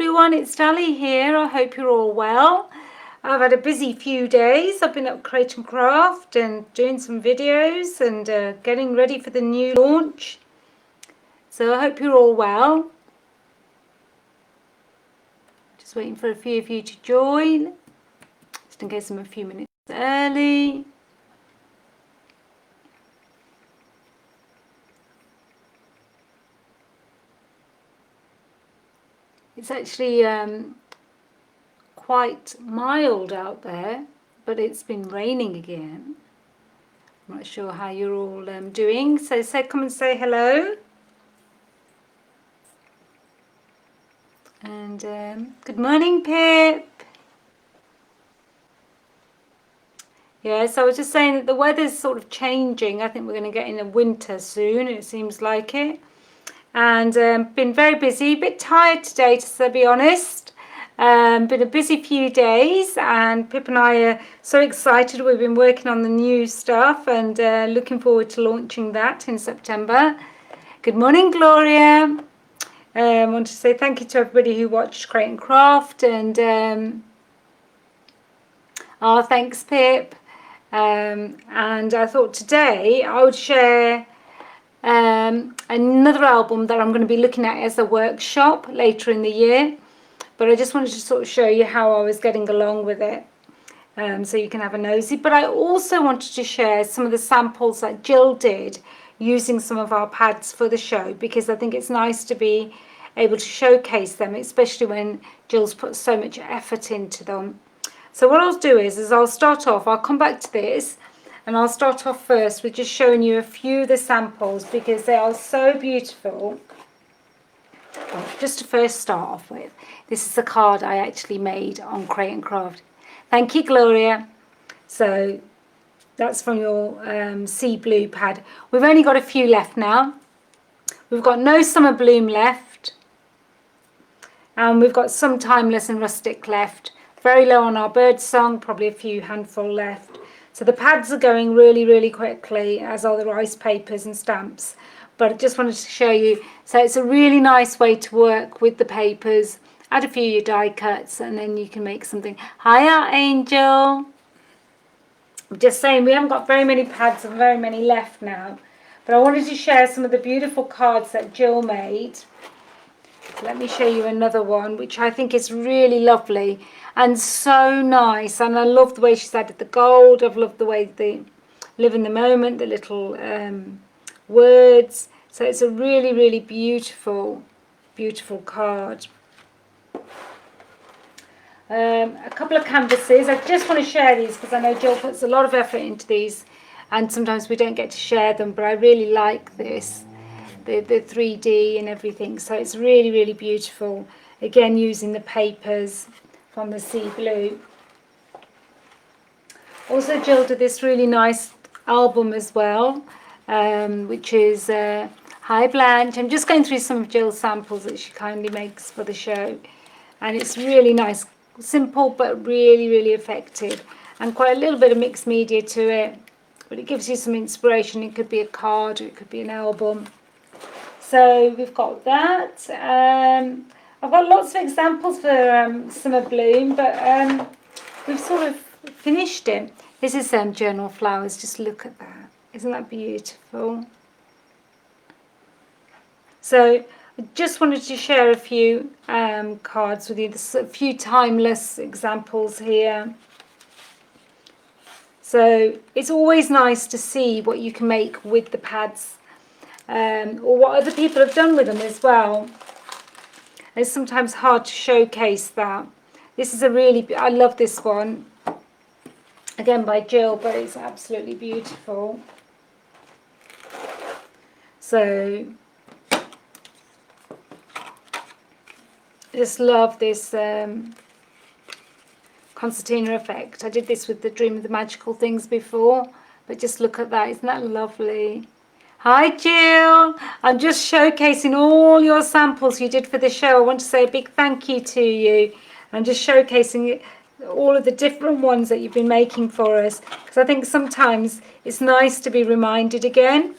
everyone, it's Dali here. I hope you're all well. I've had a busy few days. I've been at Create and Craft and doing some videos and getting ready for the new launch. So I hope you're all well. Just waiting for a few of you to join, just in case I'm a few minutes early. It's actually quite mild out there, but it's been raining again. I'm not sure how you're all doing, so come and say hello. And good morning, Pip. Yeah, so I was just saying that the weather's sort of changing. I think we're going to get in a winter soon, it seems like it. And been very busy, a bit tired today to be honest. Been a busy few days, and Pip and I are so excited. We've been working on the new stuff and looking forward to launching that in September. Good morning, Gloria. I want to say thank you to everybody who watched Create and Craft, and oh, thanks, Pip. And I thought today I would share another album that I'm going to be looking at as a workshop later in the year, but I just wanted to sort of show you how I was getting along with it, so you can have a nosy. But I also wanted to share some of the samples that Jill did using some of our pads for the show, because I think it's nice to be able to showcase them, especially when Jill's put so much effort into them. So what I'll do is I'll start off, I'll come back to this, and I'll start off first with just showing you a few of the samples because they are so beautiful. Well, just to first start off with, this is a card I actually made on Create and Craft. Thank you, Gloria. So that's from your sea blue pad. We've only got a few left now. We've got No Summer Bloom left, and we've got some Timeless and Rustic left. Very low on our bird song, probably a few handful left. So the pads are going really, really quickly, as are the rice papers and stamps. But I just wanted to show you. So it's a really nice way to work with the papers. Add a few of your die cuts, and then you can make something. Hiya, Angel. I'm just saying we haven't got very many pads and very many left now. But I wanted to share some of the beautiful cards that Jill made. So let me show you another one, which I think is really lovely and so nice. And I love the way she's added the gold. I've loved the way they live in the moment, the little words. So it's a really, really beautiful, beautiful card. A couple of canvases. I just want to share these because I know Jill puts a lot of effort into these, and sometimes we don't get to share them, but I really like this, the 3D and everything. So it's really, really beautiful. Again, using the papers from the sea blue. Also, Jill did this really nice album as well, which is Hi Blanche. I'm just going through some of Jill's samples that she kindly makes for the show, and it's really nice, simple but really, really effective, and quite a little bit of mixed media to it, but it gives you some inspiration. It could be a card or it could be an album. So we've got that. I've got lots of examples for Summer Bloom, but we've sort of finished it. This is Journal Flowers. Just look at that. Isn't that beautiful? So I just wanted to share a few cards with you. There's a few timeless examples here. So it's always nice to see what you can make with the pads, or what other people have done with them as well. It's sometimes hard to showcase that. This is a really, I love this one. Again by Jill, but it's absolutely beautiful. So just love this concertina effect. I did this with the Dream of the Magical Things before, but just look at that. Isn't that lovely? Hi, Jill. I'm just showcasing all your samples you did for the show. I want to say a big thank you to you. I'm just showcasing all of the different ones that you've been making for us, because I think sometimes it's nice to be reminded again.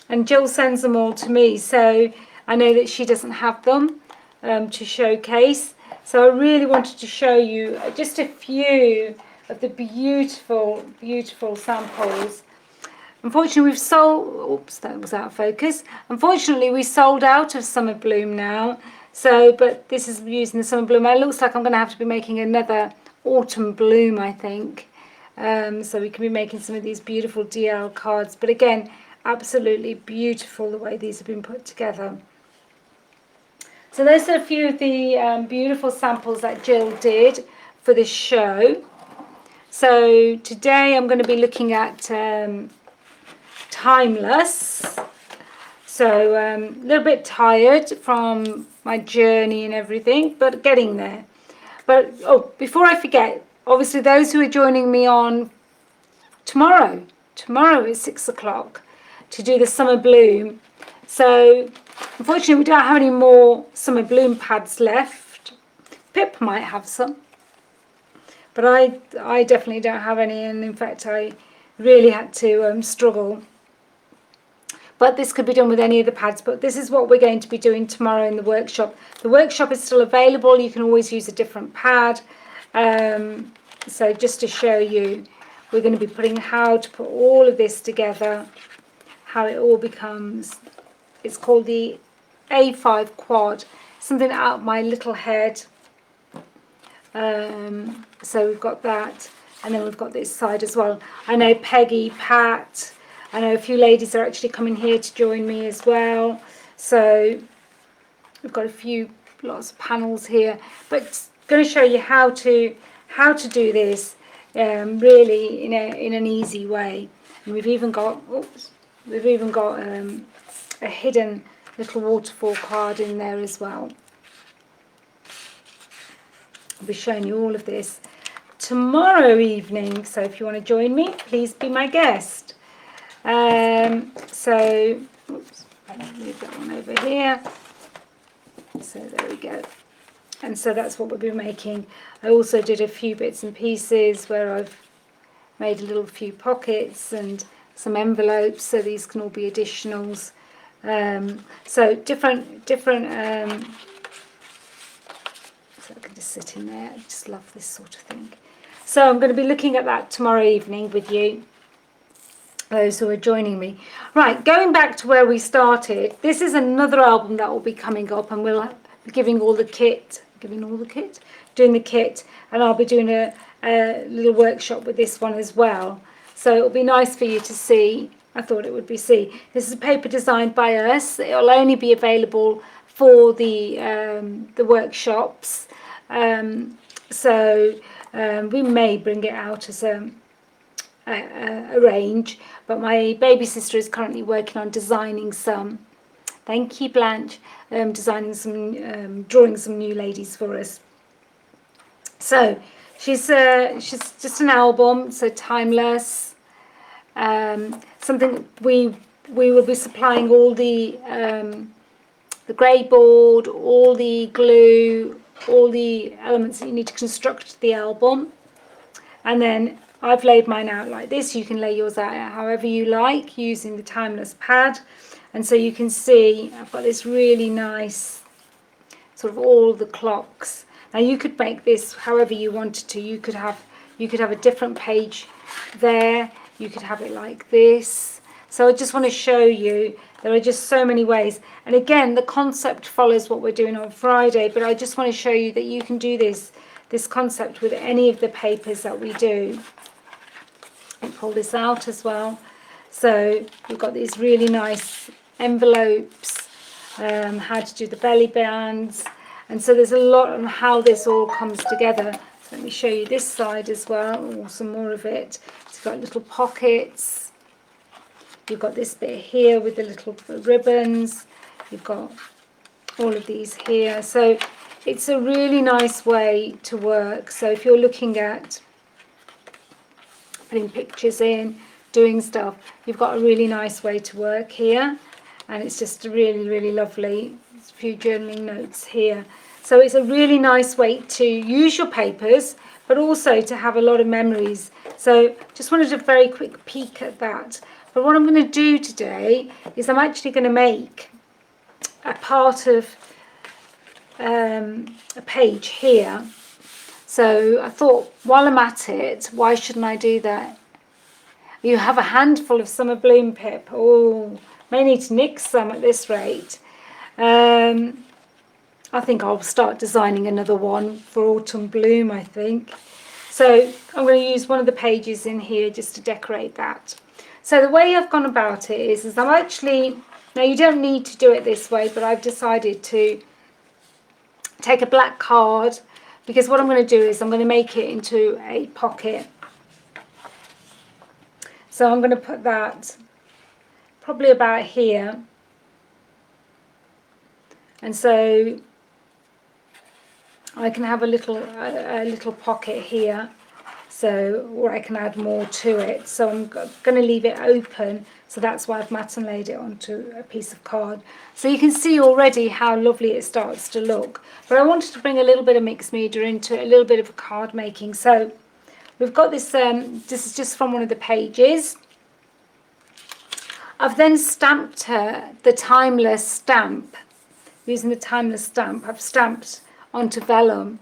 And Jill sends them all to me, so I know that she doesn't have them to showcase. So I really wanted to show you just a few of the beautiful, beautiful samples. Unfortunately, we've sold, oops, that was out of focus. Unfortunately, we sold out of Summer Bloom now. So, but this is using the Summer Bloom. It looks like I'm going to have to be making another Autumn Bloom, I think. So we can be making some of these beautiful DL cards. But again, absolutely beautiful the way these have been put together. So those are a few of the beautiful samples that Jill did for this show. So today I'm going to be looking at Timeless. So a little bit tired from my journey and everything, but getting there. But oh, before I forget, obviously those who are joining me on tomorrow at 6 o'clock to do the Summer Bloom. So unfortunately we don't have any more Summer Bloom pads left. Pip might have some, but I definitely don't have any, and in fact I really had to struggle. But this could be done with any of the pads, but this is what we're going to be doing tomorrow in the workshop. The workshop is still available. You can always use a different pad. So just to show you, we're going to be putting how to put all of this together, how it all becomes. It's called the A5 quad, something out of my little head. So we've got that, and then we've got this side as well. I know Peggy, Pat, I know a few ladies are actually coming here to join me as well. So we've got lots of panels here, but it's going to show you how to do this really in an easy way. And we've even got a hidden little waterfall card in there as well. I'll be showing you all of this tomorrow evening, so if you want to join me, please be my guest. So oops, I'll leave that one over here. So there we go. And so that's what we'll be making. I also did a few bits and pieces where I've made a little few pockets and some envelopes, so these can all be additionals. So different so I can just sit in there. I just love this sort of thing. So I'm going to be looking at that tomorrow evening with you, those who are joining me. Right, going back to where we started, this is another album that will be coming up, and we'll be giving all the kit, doing the kit, and I'll be doing a little workshop with this one as well. So it'll be nice for you to see. I thought it would be see. This is a paper designed by us. It'll only be available for the workshops. So we may bring it out as a range, but my baby sister is currently working on designing some. Thank you, Blanche. Designing some, drawing some new ladies for us. So she's just an album, so Timeless. Something we will be supplying all the grey board, all the glue, all the elements that you need to construct the album, and then I've laid mine out like this. You can lay yours out however you like using the Timeless pad. And so you can see I've got this really nice sort of all the clocks. Now you could make this however you wanted to. You could have a different page there. You could have it like this. So I just want to show you there are just so many ways. And again, the concept follows what we're doing on Friday, but I just want to show you that you can do this concept with any of the papers that we do. And pull this out as well. So we've got these really nice envelopes, how to do the belly bands, and so there's a lot on how this all comes together. So let me show you this side as well, or some more of it. It's got little pockets. You've got this bit here with the little ribbons. You've got all of these here. So it's a really nice way to work. So if you're looking at putting pictures in, doing stuff, you've got a really nice way to work here, and it's just really, really lovely. There's a few journaling notes here. So it's a really nice way to use your papers, but also to have a lot of memories. So just wanted a very quick peek at that. But what I'm going to do today is I'm actually going to make a part of a page here. So I thought, while I'm at it, why shouldn't I do that? You have a handful of summer bloom, Pip. Oh, may need to nick some at this rate. I think I'll start designing another one for autumn bloom, I think. So I'm going to use one of the pages in here just to decorate that. So the way I've gone about it is I'm actually, now you don't need to do it this way, but I've decided to take a black card, because what I'm going to do is I'm going to make it into a pocket. So I'm going to put that probably about here. And so I can have a little pocket here, so, or I can add more to it. So I'm going to leave it open, so that's why I've matte and laid it onto a piece of card. So you can see already how lovely it starts to look. But I wanted to bring a little bit of mixed media into it, a little bit of card making. So we've got this, this is just from one of the pages. I've then stamped the timeless stamp. Using the timeless stamp, I've stamped onto vellum,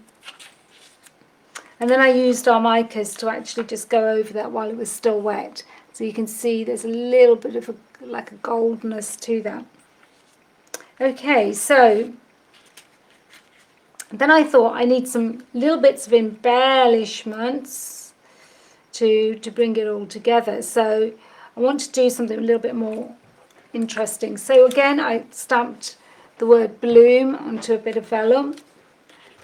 and then I used Armicas to actually just go over that while it was still wet, so you can see there's a little bit of like a goldness to that. Okay, so then I thought I need some little bits of embellishments to bring it all together, so I want to do something a little bit more interesting. So again, I stamped the word bloom onto a bit of vellum,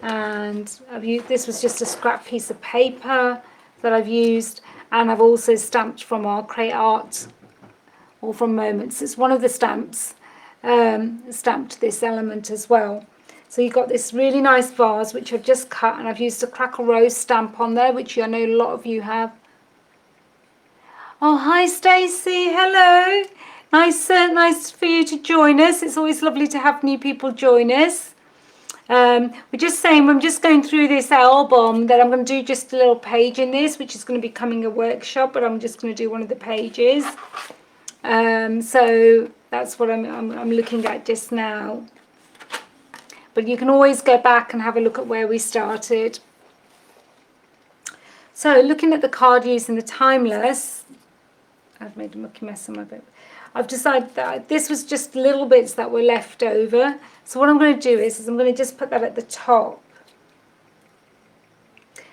and I've used, this was just a scrap piece of paper that I've used, and I've also stamped from our ShokART, or from Moments. It's one of the stamps, stamped this element as well. So you've got this really nice vase which I've just cut, and I've used a Crackle Rose stamp on there, which I know a lot of you have. Oh, hi Stacey, hello. Nice for you to join us. It's always lovely to have new people join us. We're just saying, I'm just going through this album that I'm going to do just a little page in this, which is going to be becoming a workshop, but I'm just going to do one of the pages. So that's what I'm looking at just now. But you can always go back and have a look at where we started. So looking at the card using the timeless, I've made a mucky mess on my bit. I've decided that this was just little bits that were left over. So what I'm going to do is I'm going to just put that at the top.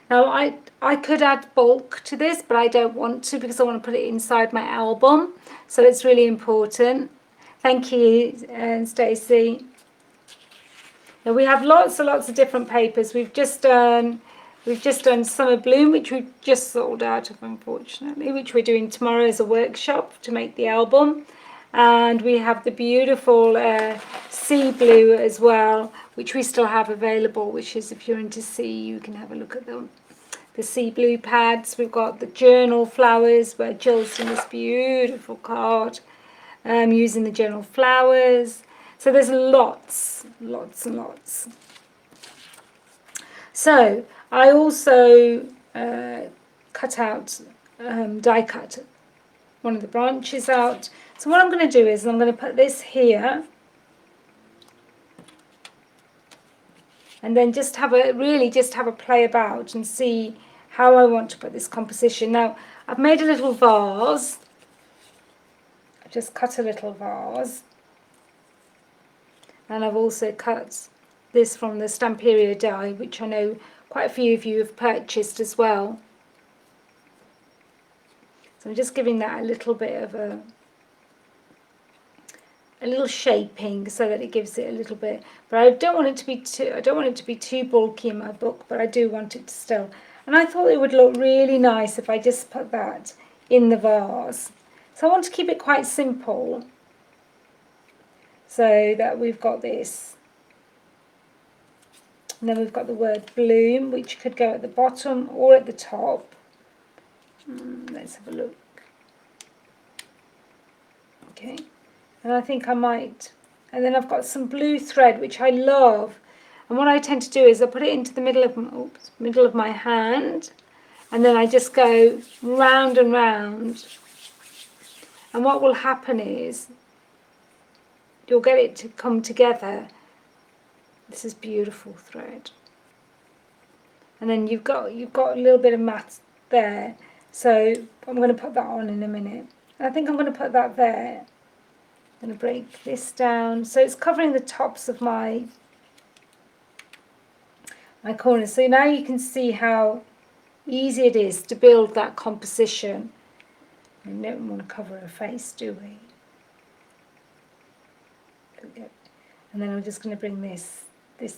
Now I could add bulk to this, but I don't want to, because I want to put it inside my album. So it's really important. Thank you, Stacey. Now we have lots and lots of different papers. We've just done Summer Bloom, which we've just sold out of, unfortunately, which we're doing tomorrow as a workshop to make the album. And we have the beautiful sea blue as well, which we still have available, which is, if you're into sea, you can have a look at them. The sea blue pads. We've got the journal flowers, where Jill's done this beautiful card using the journal flowers. So there's lots and lots. So I also cut out, die cut one of the branches out. So what I'm going to do is I'm going to put this here, and then just have a play about and see how I want to put this composition. Now I've made a little vase. I've just cut a little vase, and I've also cut this from the Stamperia die, which I know quite a few of you have purchased as well. So I'm just giving that a little bit of a little shaping, so that it gives it a little bit. But I don't want it to be too bulky in my book, but I do want it to still. And I thought it would look really nice if I just put that in the vase. So I want to keep it quite simple, so that we've got this. And then we've got the word bloom, which could go at the bottom or at the top. Let's have a look. Okay, and I think I might. And then I've got some blue thread, which I love. And what I tend to do is I put it into the middle of my hand, and then I just go round and round. And what will happen is you'll get it to come together This is beautiful thread. And then you've got a little bit of mat there. So I'm going to put that on in a minute. And I think I'm going to put that there. I'm going to break this down. So it's covering the tops of my corners. So now you can see how easy it is to build that composition. We don't want to cover her face, do we? There we go. And then I'm just going to bring this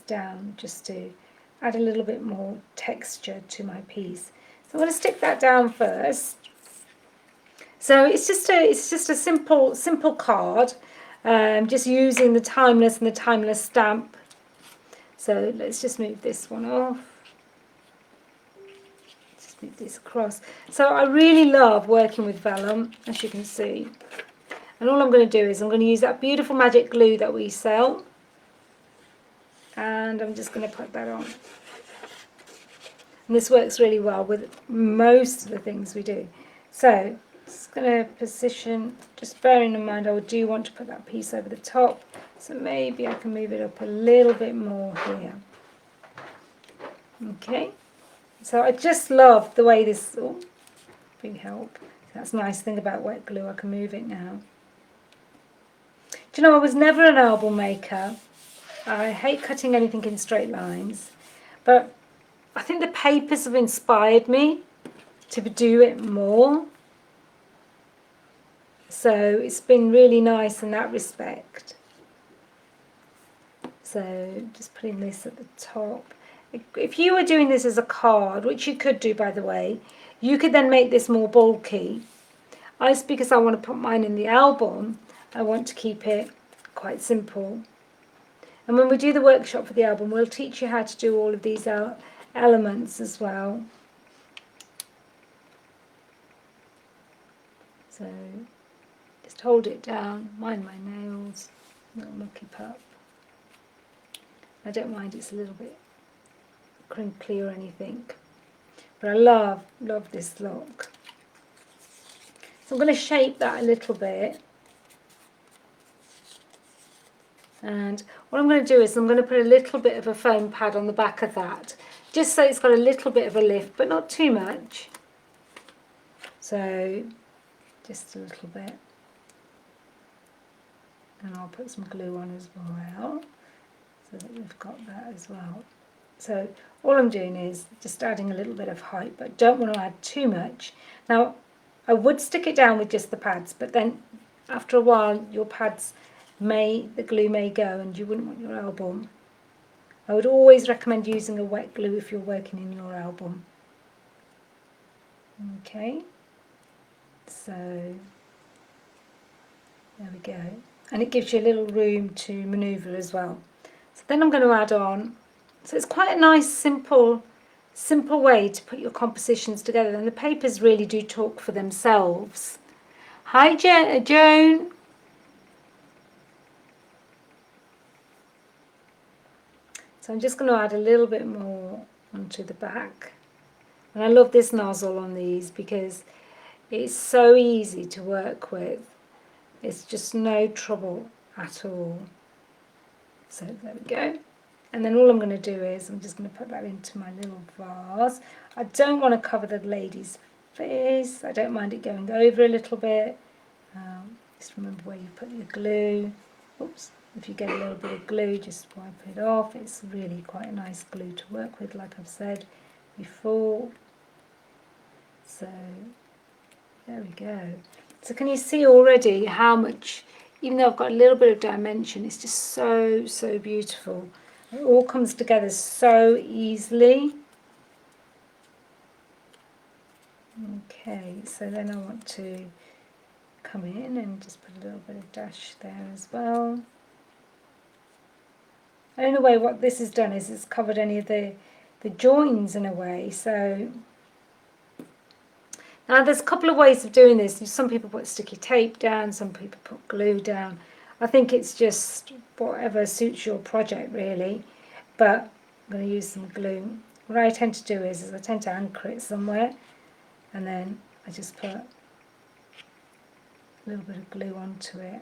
down just to add a little bit more texture to my piece. So I'm going to stick that down first. So it's just a simple card, just using the timeless and the timeless stamp. So let's just move this one off. Just move this across. So I really love working with vellum, as you can see. And all I'm going to do is I'm going to use that beautiful magic glue that we sell. And I'm just going to put that on. And this works really well with most of the things we do. So just going to position, just bearing in mind I do want to put that piece over the top. So maybe I can move it up a little bit more here. Okay. So I just love the way this, oh, big help. That's a nice thing about wet glue, I can move it now. Do you know, I was never an album maker. I hate cutting anything in straight lines, but I think the papers have inspired me to do it more. So it's been really nice in that respect. So just putting this at the top. If you were doing this as a card, which you could do by the way, you could then make this more bulky. Because I want to put mine in the album, I want to keep it quite simple. And when we do the workshop for the album, we'll teach you how to do all of these elements as well. So just hold it down, mind my nails, little mucky pup. I don't mind it's a little bit crinkly or anything, but I love this look. So I'm going to shape that a little bit. And what I'm going to do is I'm going to put a little bit of a foam pad on the back of that, just so it's got a little bit of a lift, but not too much. So just a little bit. And I'll put some glue on as well, so that we've got that as well. So all I'm doing is just adding a little bit of height, but don't want to add too much. Now, I would stick it down with just the pads, but then after a while your pads the glue may go and you wouldn't want your album. I would always recommend using a wet glue if you're working in your album. Okay, so there we go. And it gives you a little room to manoeuvre as well. So then I'm going to add on. So it's quite a nice, simple way to put your compositions together. And the papers really do talk for themselves. Hi, Joan. So I'm just going to add a little bit more onto the back. And I love this nozzle on these because it's so easy to work with. It's just no trouble at all. So there we go. And then all I'm going to do is I'm just going to put that into my little vase. I don't want to cover the lady's face. I don't mind it going over a little bit. Just remember where you put your glue. Oops. If you get a little bit of glue, just wipe it off. It's really quite a nice glue to work with, like I've said before. So there we go. So can you see already how much, even though I've got a little bit of dimension, it's just so, so beautiful. It all comes together so easily. Okay, so then I want to come in and just put a little bit of dash there as well. And in a way what this has done is it's covered any of the joins in a way. So now there's a couple of ways of doing this. Some people put sticky tape down, some people put glue down. I think it's just whatever suits your project really, but I'm going to use some glue. What I tend to do is I tend to anchor it somewhere and then I just put a little bit of glue onto it,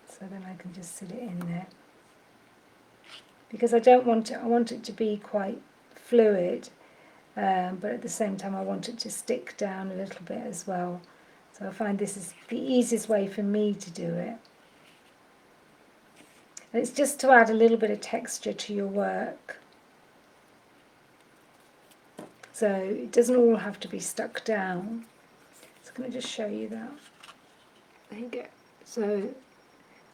so then I can just sit it in there. because I don't want it, I want it to be quite fluid, but at the same time I want it to stick down a little bit as well. So I find this is the easiest way for me to do it. And it's just to add a little bit of texture to your work. So it doesn't all have to be stuck down. So I'm going to just show you that. There you go. So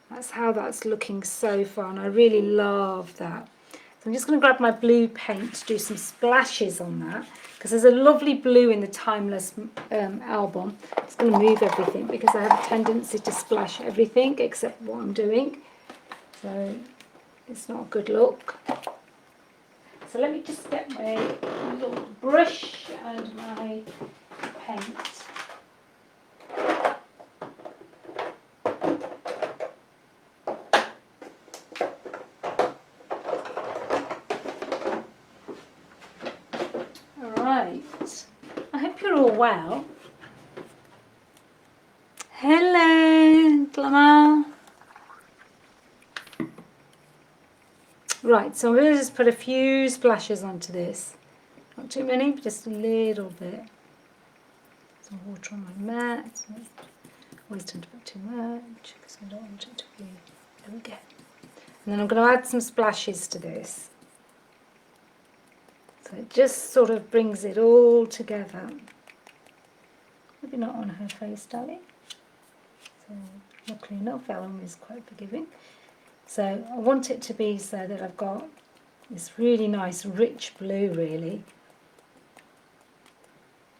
that's how that's looking so far, and I really love that. So I'm just going to grab my blue paint to do some splashes on that, because there's a lovely blue in the Timeless album. I'm just going to move everything because I have a tendency to splash everything except what I'm doing. So it's not a good look. So let me just get my little brush and my paint. Alright, I hope you're all well. Hello, Glamour. Right, so I'm going to just put a few splashes onto this. Not too many, but just a little bit. Some water on my mat. Always tend to put too much because I don't want it to be. There we go. And then I'm going to add some splashes to this. So it just sort of brings it all together. Maybe not on her face, darling. So luckily enough, Ellen is quite forgiving. So I want it to be so that I've got this really nice rich blue, really.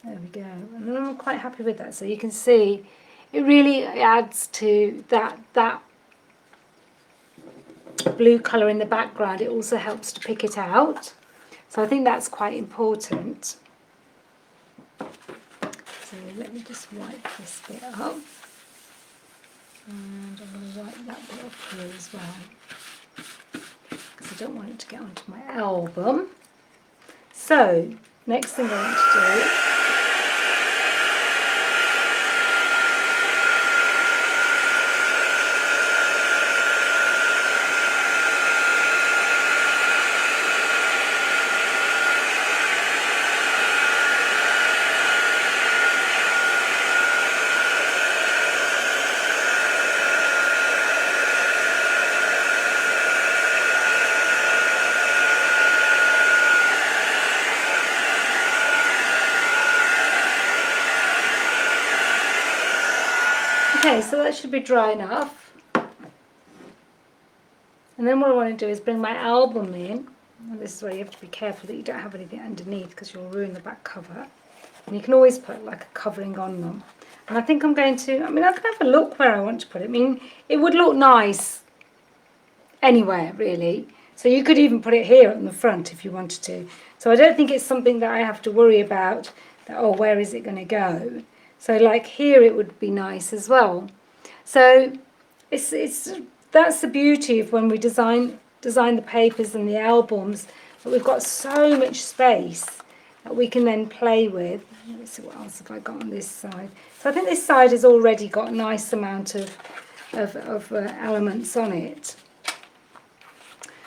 There we go. And I'm quite happy with that. So you can see it really adds to that blue colour in the background. It also helps to pick it out. So I think that's quite important. So let me just wipe this bit up. And I'm going to wipe that bit up here as well, because I don't want it to get onto my album. So, next thing I want to do, okay, so that should be dry enough. And then what I want to do is bring my album in. And this is where you have to be careful that you don't have anything underneath, because you'll ruin the back cover. And you can always put like a covering on them. And I think I'm going to, I can have a look where I want to put it. It would look nice anywhere, really. So you could even put it here on the front if you wanted to. So I don't think it's something that I have to worry about, that, oh, where is it going to go? So like here it would be nice as well. So that's the beauty of when we design the papers and the albums, that we've got so much space that we can then play with. Let's see, what else have I got on this side? So I think this side has already got a nice amount of elements on it.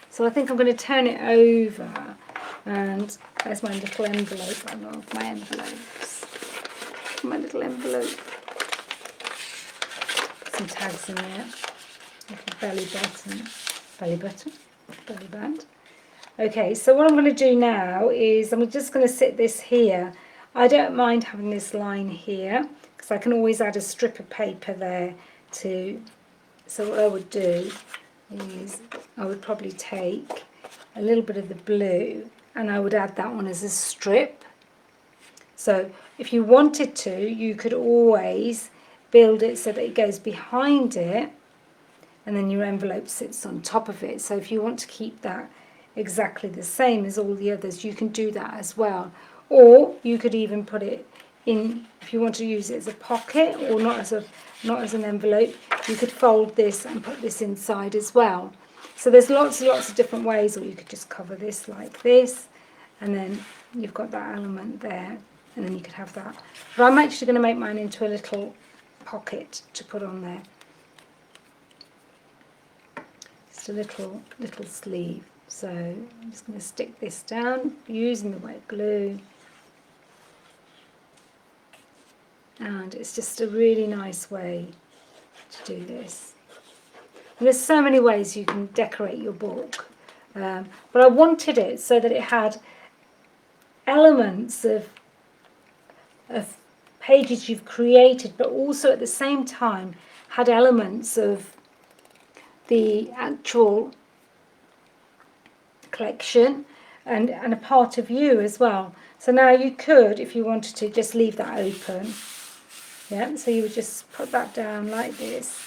So I think I'm going to turn it over, and there's my little envelope. I love my envelopes. My little envelope. Some tags in there. Little belly band. Okay, so what I'm going to do now is I'm just going to sit this here. I don't mind having this line here, because I can always add a strip of paper there too. So what I would do is I would probably take a little bit of the blue and I would add that one as a strip. So if you wanted to, you could always build it so that it goes behind it and then your envelope sits on top of it. So if you want to keep that exactly the same as all the others, you can do that as well. Or you could even put it in, if you want to use it as a pocket or not as an envelope, you could fold this and put this inside as well. So there's lots and lots of different ways, or you could just cover this like this, and then you've got that element there, and then you could have that. But I'm actually going to make mine into a little pocket to put on there. Just a little sleeve. So I'm just going to stick this down using the wet glue. And it's just a really nice way to do this. And there's so many ways you can decorate your book. But I wanted it so that it had elements of pages you've created, but also at the same time had elements of the actual collection and a part of you as well. So now you could, if you wanted to, just leave that open. Yeah, so you would just put that down like this.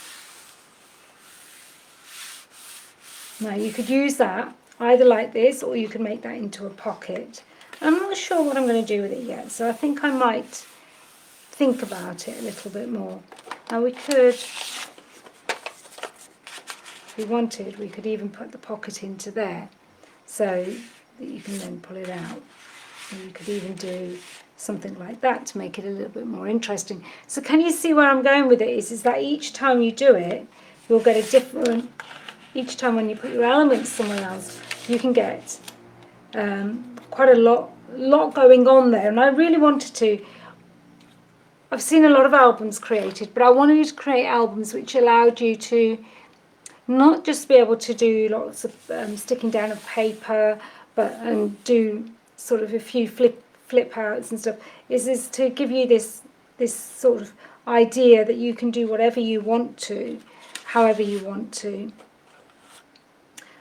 Now you could use that either like this, or you could make that into a pocket. I'm not sure what I'm going to do with it yet, so I think I might think about it a little bit more. Now we could, if we wanted, we could even put the pocket into there so that you can then pull it out. And you could even do something like that to make it a little bit more interesting. So can you see where I'm going with it is that each time you do it, you'll get a different, each time when you put your elements somewhere else, you can get quite a lot going on there. And I really wanted to, I've seen a lot of albums created, but I wanted you to create albums which allowed you to not just be able to do lots of sticking down of paper, but do sort of a few flip outs and stuff, is to give you this sort of idea that you can do whatever you want to, however you want to.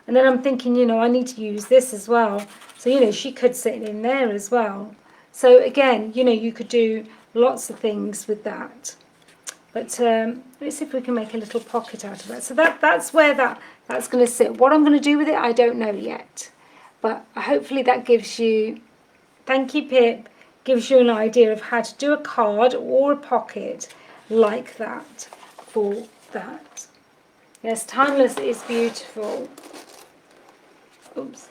And then I'm thinking, you know, I need to use this as well. So, you know, she could sit in there as well. So again, you know, you could do lots of things with that. But let's see if we can make a little pocket out of that. So that's where that's going to sit. What I'm going to do with it, I don't know yet. But hopefully that gives you, thank you Pip, gives you an idea of how to do a card or a pocket like that for that. Yes, Timeless is beautiful. Oops.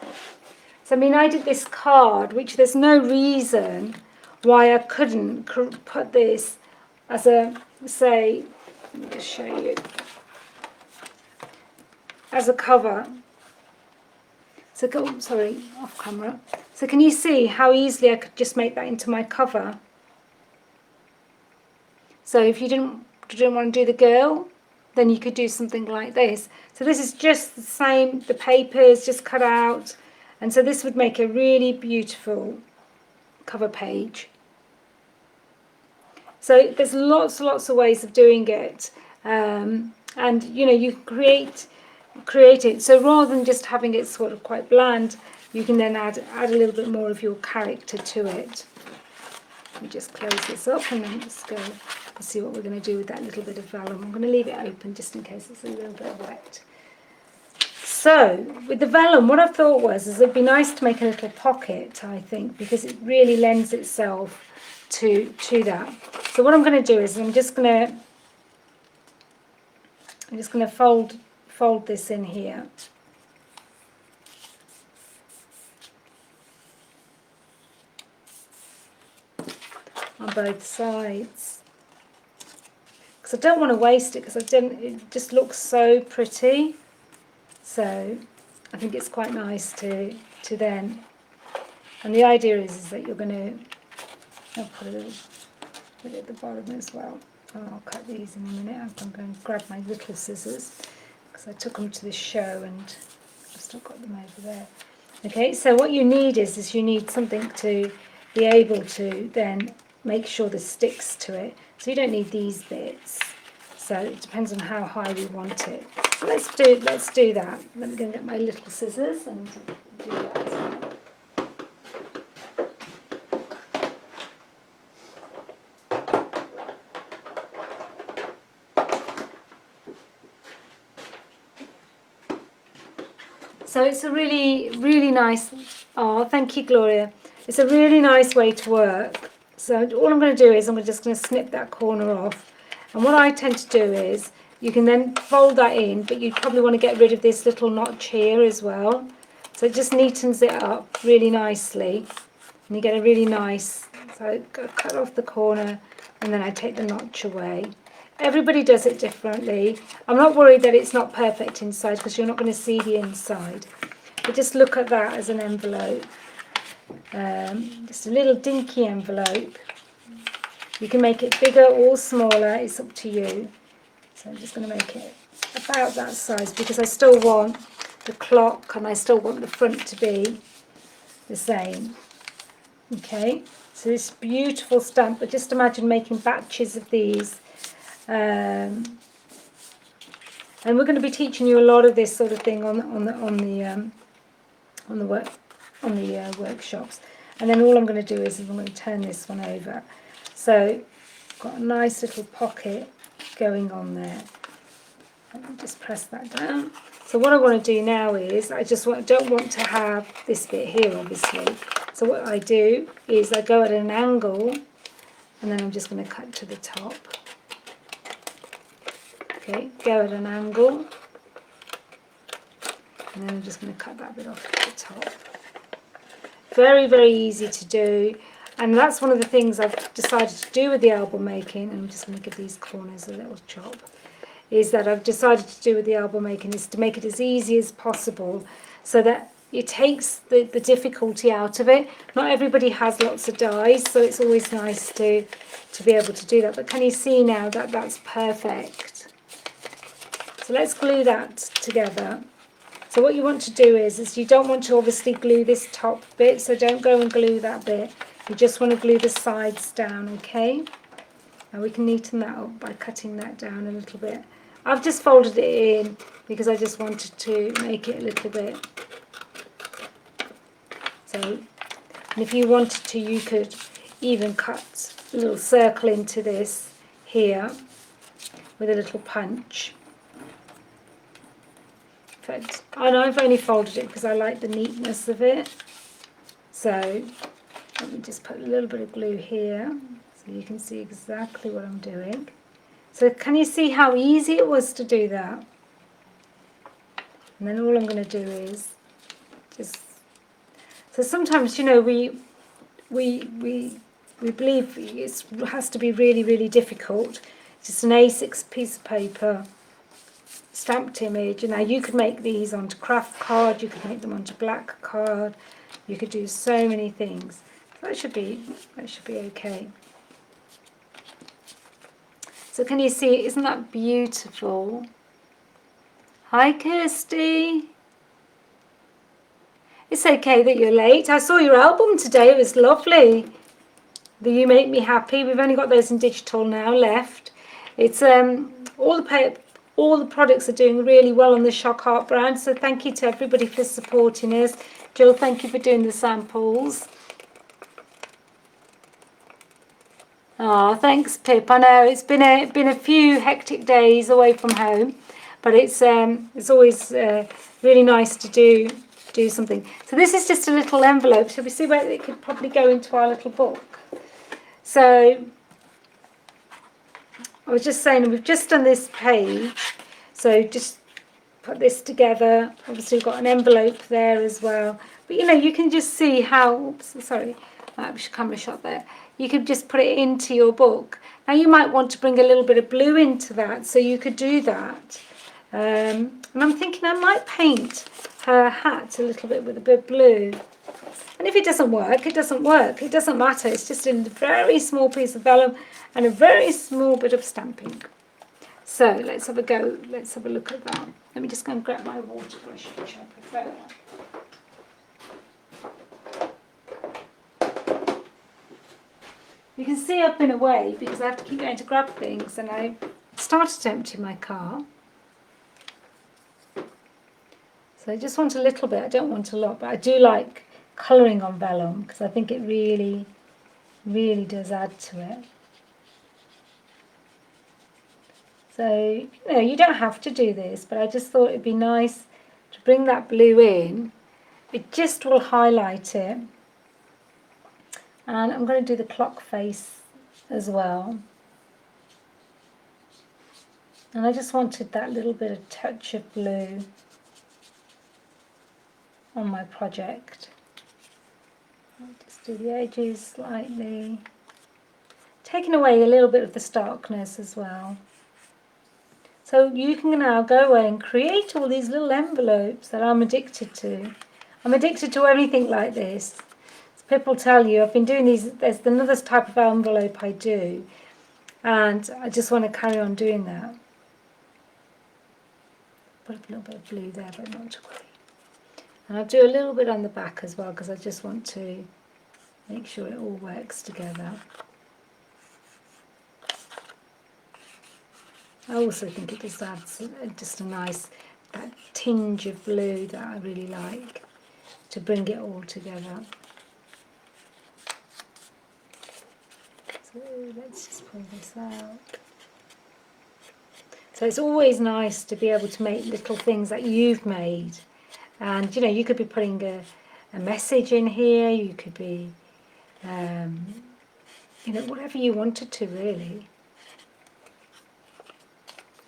So I mean, I did this card, which there's no reason why I couldn't put this as a, say, let me just show you, as a cover. So go, sorry, off camera. So can you see how easily I could just make that into my cover? So if you didn't want to do the girl, then you could do something like this. So this is just the same, the paper's just cut out. And so this would make a really beautiful cover page. So there's lots of ways of doing it. And you know, you create it. So rather than just having it sort of quite bland, you can then add a little bit more of your character to it. Let me just close this up and then just go and see what we're going to do with that little bit of vellum. I'm going to leave it open just in case it's a little bit wet. So with the vellum, what I thought was it'd be nice to make a little pocket, I think, because it really lends itself to that. So what I'm going to do is I'm just going to fold this in here. On both sides, because I don't want to waste it, because it just looks so pretty. So I think it's quite nice to then, and the idea is that you're going to, I'll put a little bit at the bottom as well. Oh, I'll cut these in a minute. I'm going to grab my little scissors because I took them to the show and I've still got them over there. Okay, so what you need is you need something to be able to then make sure this sticks to it. So you don't need these bits. So it depends on how high we want it. So let's do that. Let me go and get my little scissors and do that as well. So it's a really nice, oh, thank you, Gloria. It's a really nice way to work. So all I'm going to do is I'm just going to snip that corner off. And what I tend to do is you can then fold that in, but you probably want to get rid of this little notch here as well. So it just neatens it up really nicely. And you get a really nice, so I cut off the corner and then I take the notch away. Everybody does it differently. I'm not worried that it's not perfect inside because you're not going to see the inside. But just look at that as an envelope. Just a little dinky envelope. You can make it bigger or smaller, it's up to you. So I'm just going to make it about that size because I still want the clock and I still want the front to be the same. Okay, so this beautiful stamp, but just imagine making batches of these. And we're going to be teaching you a lot of this sort of thing on the workshops. And then all I'm going to do is I'm going to turn this one over. So got a nice little pocket going on there. Let me just press that down. So what I want to do now is I just don't want to have this bit here, obviously. So what I do is I go at an angle, and then I'm just going to cut to the top. Okay, go at an angle, and then I'm just going to cut that bit off at the top. Very, very easy to do, and that's one of the things I've decided to do with the album making, and I'm just going to give these corners a little chop, is that I've decided to do with the album making is to make it as easy as possible so that it takes the difficulty out of it. Not everybody has lots of dies, so it's always nice to be able to do that. But can you see now that that's perfect? So let's glue that together. So what you want to do is you don't want to obviously glue this top bit, so don't go and glue that bit. You just want to glue the sides down, okay? Now we can neaten that up by cutting that down a little bit. I've just folded it in because I just wanted to make it a little bit. So, and if you wanted to, you could even cut a little circle into this here with a little punch. But I've only folded it because I like the neatness of it. So let me just put a little bit of glue here so you can see exactly what I'm doing. So can you see how easy it was to do that? And then all I'm going to do is just... So sometimes, you know, we believe it has to be really, really difficult. Just an A6 piece of paper, stamped image. And now you could make these onto craft card, you could make them onto black card, you could do so many things. So that should be okay. So can you see, isn't that beautiful? Hi Kirsty. It's okay that you're late. I saw your album today, it was lovely. The You Make Me Happy, we've only got those in digital now left. It's all the products are doing really well on the ShokART brand, so thank you to everybody for supporting us. Jill, thank you for doing the samples. Oh, thanks, Pip. I know it's been a few hectic days away from home, but it's always really nice to do something. So this is just a little envelope. Shall we see where it could probably go into our little book? So I was just saying we've just done this page. So just put this together. Obviously we've got an envelope there as well. But you know, you can just see how. Oops, sorry, camera shot there. You could just put it into your book. Now you might want to bring a little bit of blue into that, so you could do that. And I'm thinking I might paint her hat a little bit with a bit of blue. And if it doesn't work, it doesn't work. It doesn't matter. It's just a very small piece of vellum and a very small bit of stamping. So let's have a go. Let's have a look at that. Let me just go and grab my water brush, which I prefer. You can see I've been away because I have to keep going to grab things, and I started to empty my car. So I just want a little bit. I don't want a lot, but I do like colouring on vellum because I think it really, really does add to it. So, you know, you don't have to do this, but I just thought it'd be nice to bring that blue in. It just will highlight it. And I'm going to do the clock face as well. And I just wanted that little bit of touch of blue on my project. I'll just do the edges slightly. Taking away a little bit of the starkness as well. So you can now go away and create all these little envelopes that I'm addicted to. I'm addicted to anything like this. As people tell you, I've been doing these, there's another type of envelope I do, and I just want to carry on doing that. Put a little bit of blue there, but not really. And I'll do a little bit on the back as well, because I just want to make sure it all works together. I also think it just adds just a nice, that tinge of blue that I really like to bring it all together. So let's just pull this out. So it's always nice to be able to make little things that you've made. And you know, you could be putting a message in here, you could be, you know, whatever you wanted to really.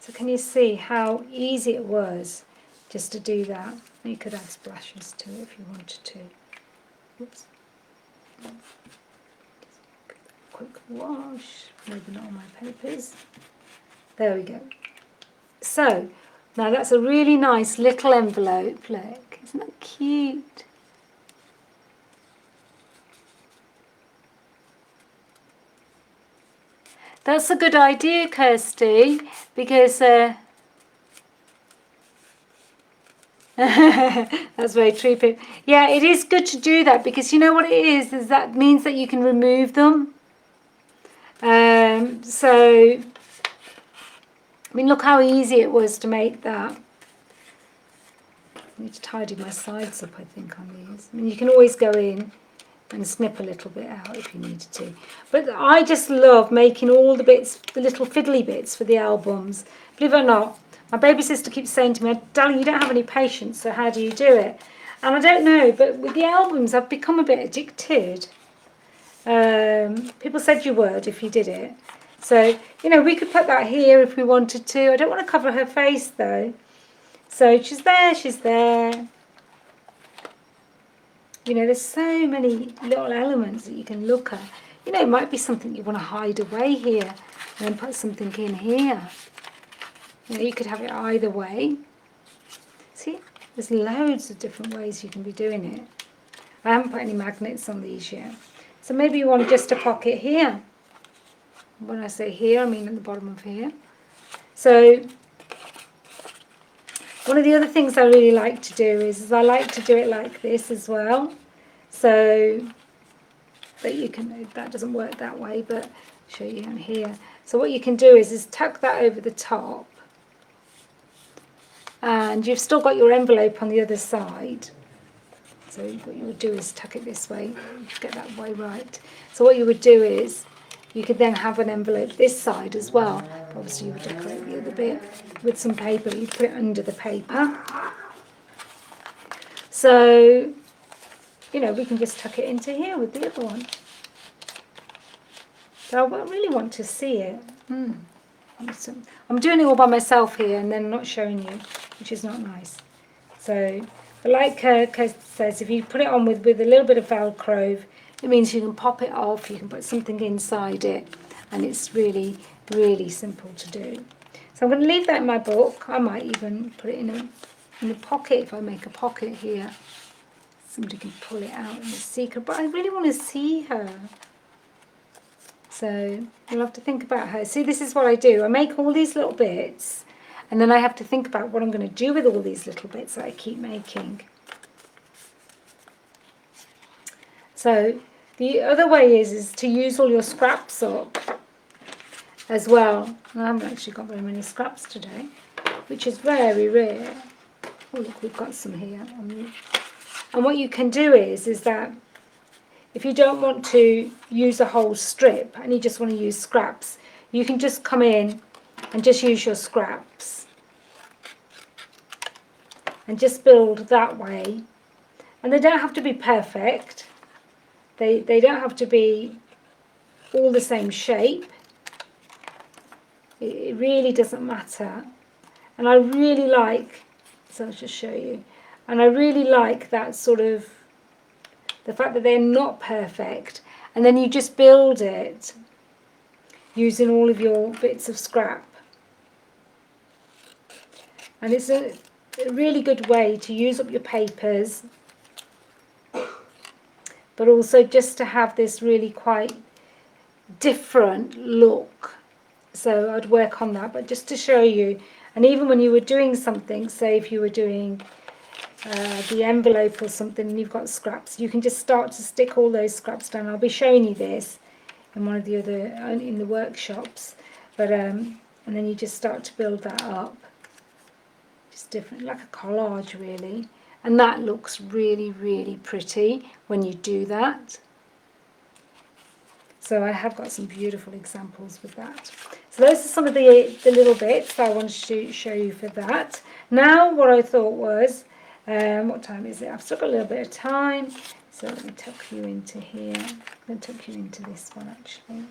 So can you see how easy it was just to do that? You could add splashes to it if you wanted to. Oops. Quick wash, maybe not on my papers. There we go. So, now that's a really nice little envelope, look. Isn't that cute? That's a good idea, Kirsty, because that's very true. Yeah, it is good to do that, because you know what it is that means that you can remove them. So, I mean, look how easy it was to make that. I need to tidy my sides up, I think, on these. I mean, you can always go in and snip a little bit out if you needed to. But I just love making all the bits, the little fiddly bits for the albums. Believe it or not, my baby sister keeps saying to me, darling, you don't have any patience, so how do you do it? And I don't know, but with the albums, I've become a bit addicted. People said you would if you did it. So, you know, we could put that here if we wanted to. I don't want to cover her face, though. So she's there, she's there. You know, there's so many little elements that you can look at. You know, it might be something you want to hide away here and then put something in here. You know, you could have it either way. See, there's loads of different ways you can be doing it. I haven't put any magnets on these yet. So maybe you want just a pocket here. When I say here, I mean at the bottom of here. So one of the other things I really like to do is I like to do it like this as well. So that you can, that doesn't work that way, but I'll show you in here. So what you can do is tuck that over the top. And you've still got your envelope on the other side. So what you would do is tuck it this way, get that way right. So what you would do is, you could then have an envelope this side as well. Obviously you would decorate the other bit with some paper. You'd put it under the paper. So, you know, we can just tuck it into here with the other one. But I really want to see it. I'm doing it all by myself here and then not showing you, which is not nice. So, but like Kirsty says, if you put it on with a little bit of Velcro, it means you can pop it off, you can put something inside it, and it's really, really simple to do. So I'm going to leave that in my book. I might even put it in a pocket if I make a pocket here. Somebody can pull it out in a secret, but I really want to see her. So you'll have to think about her. See, this is what I do. I make all these little bits, and then I have to think about what I'm going to do with all these little bits that I keep making. So the other way is to use all your scraps up as well. I haven't actually got very many scraps today, which is very rare. Oh look, we've got some here. And what you can do is that if you don't want to use a whole strip and you just want to use scraps, you can just come in and just use your scraps and just build that way. And they don't have to be perfect. They don't have to be all the same shape. It really doesn't matter. And I really like, so I'll just show you, and I really like that sort of, the fact that they're not perfect, and then you just build it using all of your bits of scrap. And it's a really good way to use up your papers but also just to have this really quite different look. So I'd work on that, but just to show you. And even when you were doing something, say if you were doing the envelope or something and you've got scraps, you can just start to stick all those scraps down. I'll be showing you this in one of the other, in the workshops, but and then you just start to build that up, just different, like a collage really, and that looks really, really pretty when you do that. So I have got some beautiful examples with that. So those are some of the little bits that I wanted to show you for that. Now what I thought was, what time is it? I've still got a little bit of time. So let me tuck you into here. I'm going to tuck you into this one actually.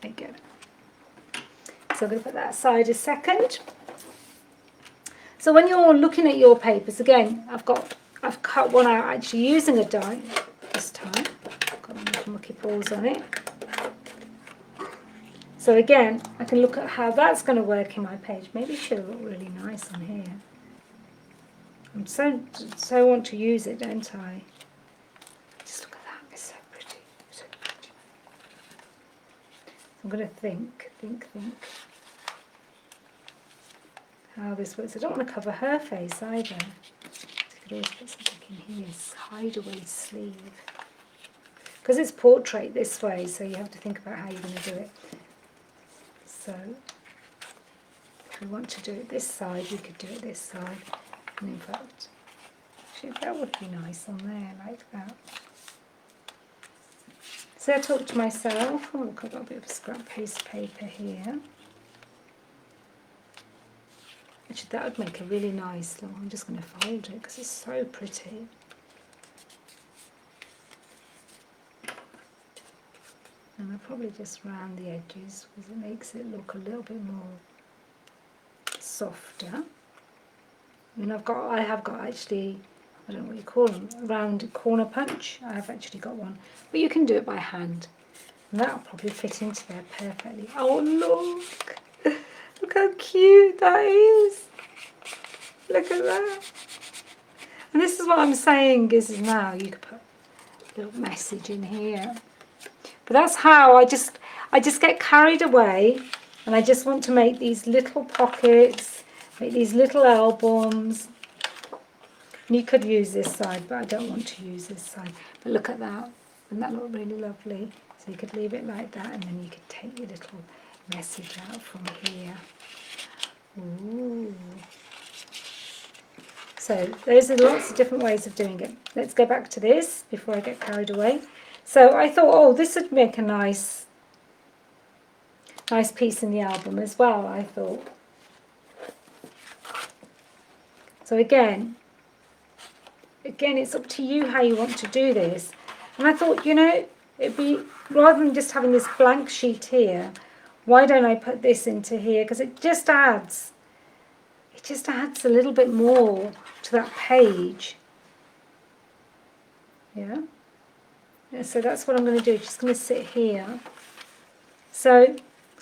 There you go. So I'm going to put that aside a second. So when you're looking at your papers, again, I've cut one out actually using a die this time. Got little mucky balls on it. So again, I can look at how that's going to work in my page. Maybe it should look really nice on here. I'm so want to use it, don't I? Just look at that, it's so pretty, so pretty. I'm going to think how this works. I don't want to cover her face either. I could always put something in here, hideaway sleeve. Because it's portrait this way, so you have to think about how you're going to do it. So, if we want to do it this side, we could do it this side. And in fact, actually that would be nice on there, like that. So I thought to myself, oh look, I've got a bit of a scrap piece of paper here. Actually that would make a really nice look. I'm just going to fold it because it's so pretty. And I'll probably just round the edges because it makes it look a little bit more softer. And I have got actually, I don't know what you call them, a round corner punch. I have actually got one, but you can do it by hand, and that'll probably fit into there perfectly. Oh look, look how cute that is. Look at that. And this is what I'm saying is now you could put a little message in here. But that's how I just get carried away, and I just want to make these little pockets. Make these little albums. And you could use this side, but I don't want to use this side. But look at that. Wouldn't that look really lovely? So you could leave it like that, and then you could take your little message out from here. Ooh. So those are lots of different ways of doing it. Let's go back to this before I get carried away. So I thought, oh, this would make a nice piece in the album as well, I thought. So again, it's up to you how you want to do this. And I thought, you know, it'd be, rather than just having this blank sheet here, why don't I put this into here? Because it just adds a little bit more to that page. Yeah. So that's what I'm going to do. Just going to sit here. So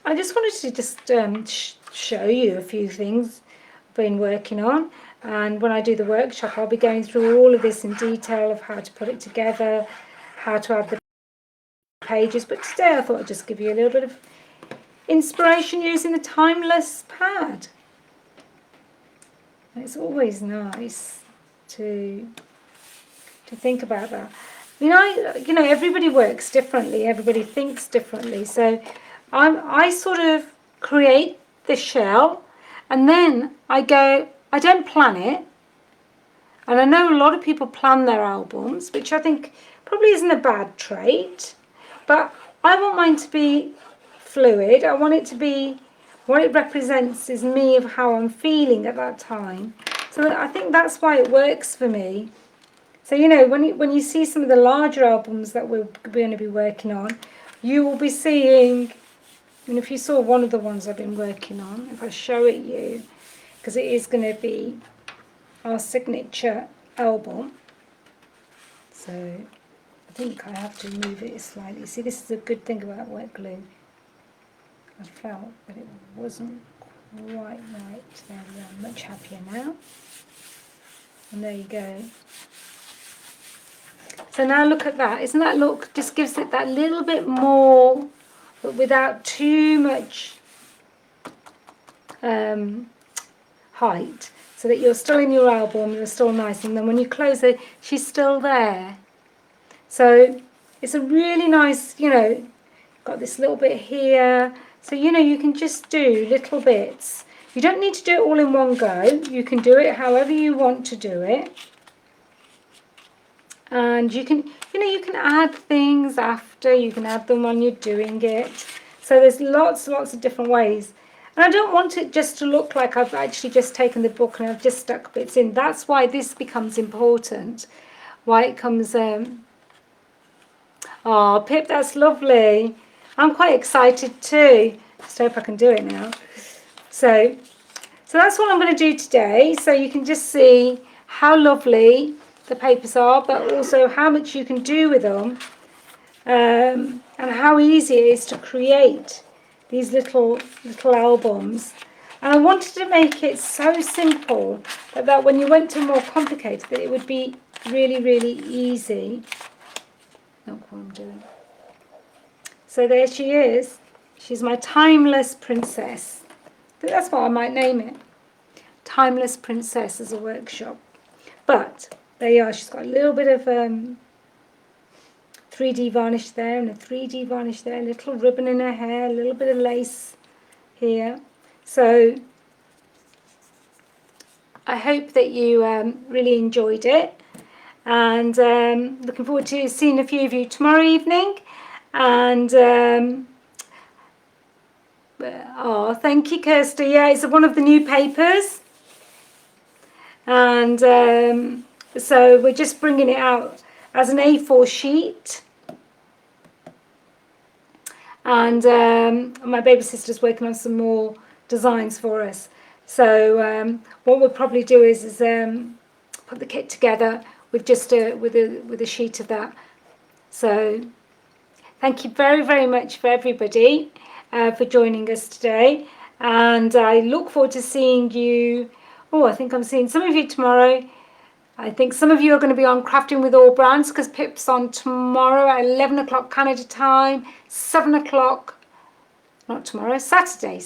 I just wanted to just show you a few things I've been working on. And when I do the workshop, I'll be going through all of this in detail of how to put it together, how to add the pages. But today I thought I'd just give you a little bit of inspiration using the timeless pad. And it's always nice to think about that. You know, everybody works differently. Everybody thinks differently. So I sort of create the shell, and then I don't plan it. And I know a lot of people plan their albums, which I think probably isn't a bad trait. But I want mine to be fluid. I want it to be, what it represents is me of how I'm feeling at that time. So I think that's why it works for me. So, you know, when you see some of the larger albums that we're going to be working on, you will be seeing, and if you saw one of the ones I've been working on, if I show it you, because it is going to be our signature album. So I think I have to move it slightly. See, this is a good thing about wet glue. I felt that it wasn't quite right. There we are, much happier now. And there you go. So now look at that. Isn't that look, just gives it that little bit more, but without too much height, so that you're still in your album, you're still nice, and then when you close it, she's still there. So it's a really nice, you know, got this little bit here. So, you know, you can just do little bits. You don't need to do it all in one go. You can do it however you want to do it. And you can, you know, you can add things after. You can add them when you're doing it. So there's lots of different ways. And I don't want it just to look like I've actually just taken the book and I've just stuck bits in. That's why this becomes important. Why it comes... Oh, Pip, that's lovely. I'm quite excited too. Just hope I can do it now. So that's what I'm going to do today. So you can just see how lovely the papers are, but also how much you can do with them, and how easy it is to create these little albums. And I wanted to make it so simple that when you went to more complicated, that it would be really easy. Look what I'm doing. So there she is. She's my timeless princess. I think that's what I might name it. Timeless Princess as a workshop. But there you are. She's got a little bit of 3D varnish there and a 3D varnish there. A little ribbon in her hair. A little bit of lace here. So I hope that you really enjoyed it. And looking forward to seeing a few of you tomorrow evening. And oh, thank you, Kirsty. Yeah, it's one of the new papers, and so we're just bringing it out as an A4 sheet. And my baby sister's working on some more designs for us. So what we'll probably do is put the kit together with just with a sheet of that. So thank you very much for everybody for joining us today, and I look forward to seeing you. Oh, I think I'm seeing some of you tomorrow. I think some of you are going to be on Crafting with All Brands, because Pip's on tomorrow at 11 o'clock Canada time, 7 o'clock, not tomorrow, Saturday.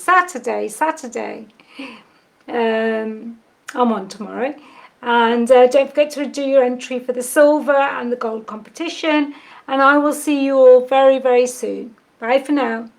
I'm on tomorrow. And don't forget to do your entry for the silver and the gold competition. And I will see you all very soon. Bye for now.